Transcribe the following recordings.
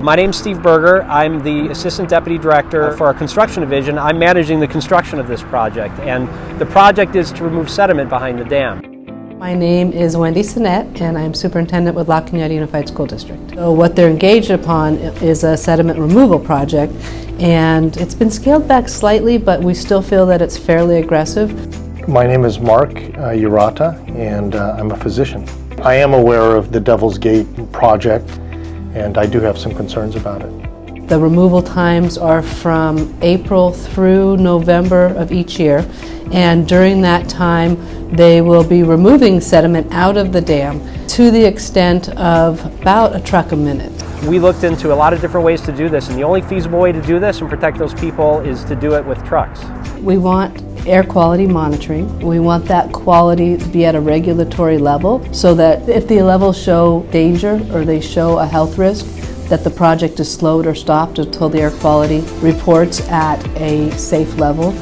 My name's Steve Berger. I'm the Assistant Deputy Director for our construction division. I'm managing the construction of this project, and the project is to remove sediment behind the dam. My name is Wendy Sinnett, and I'm Superintendent with La Cañada Unified School District. So what they're engaged upon is a sediment removal project, and it's been scaled back slightly, but we still feel that it's fairly aggressive. My name is Mark Urata, and I'm a physician. I am aware of the Devil's Gate project, and I do have some concerns about it. The removal times are from April through November of each year, and during that time they will be removing sediment out of the dam to the extent of about a truck a minute. We looked into a lot of different ways to do this, and the only feasible way to do this and protect those people is to do it with trucks. We want air quality monitoring. We want that quality to be at a regulatory level so that if the levels show danger or they show a health risk, that the project is slowed or stopped until the air quality reports at a safe level.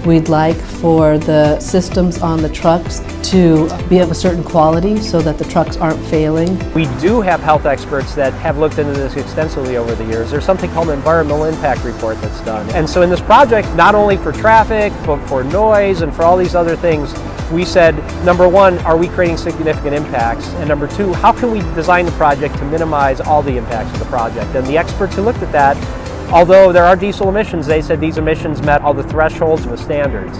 We'd like for the systems on the trucks to be of a certain quality so that the trucks aren't failing. We do have health experts that have looked into this extensively over the years. There's something called an environmental impact report that's done. And so in this project, not only for traffic, but for noise and for all these other things, we said, number one, are we creating significant impacts? And number two, how can we design the project to minimize all the impacts of the project? And the experts who looked at that, although there are diesel emissions, they said these emissions met all the thresholds and the standards.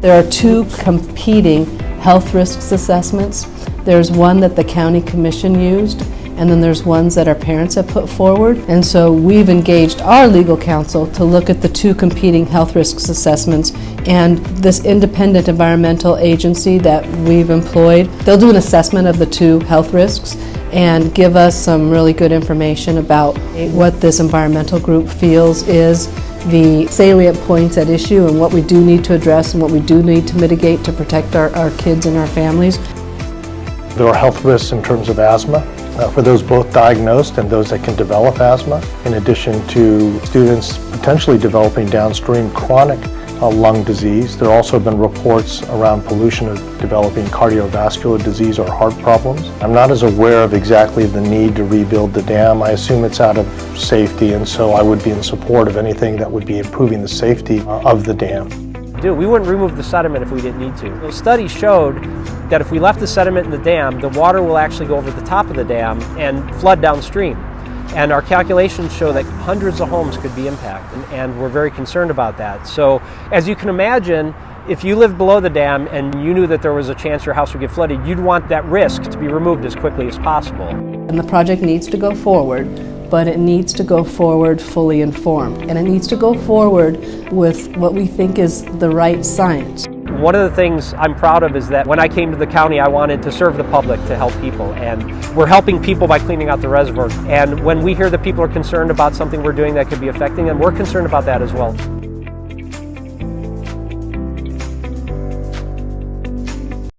There are two competing health risks assessments. There's one that the county commission used, and then there's ones that our parents have put forward. And so we've engaged our legal counsel to look at the two competing health risks assessments, and this independent environmental agency that we've employed, they'll do an assessment of the two health risks and give us some really good information about what this environmental group feels is the salient points at issue and what we do need to address and what we do need to mitigate to protect our kids and our families. There are health risks in terms of asthma for those both diagnosed and those that can develop asthma, in addition to students potentially developing downstream chronic lung disease. There also have been reports around pollution of developing cardiovascular disease or heart problems. I'm not as aware of exactly the need to rebuild the dam. I assume it's out of safety, and so I would be in support of anything that would be improving the safety of the dam. We wouldn't remove the sediment if we didn't need to. The study showed that if we left the sediment in the dam, the water will actually go over the top of the dam and flood downstream. And our calculations show that hundreds of homes could be impacted, and we're very concerned about that. So, as you can imagine, if you lived below the dam and you knew that there was a chance your house would get flooded, you'd want that risk to be removed as quickly as possible. And the project needs to go forward, but it needs to go forward fully informed. And it needs to go forward with what we think is the right science. One of the things I'm proud of is that when I came to the county, I wanted to serve the public, to help people. And we're helping people by cleaning out the reservoir. And when we hear that people are concerned about something we're doing that could be affecting them, we're concerned about that as well.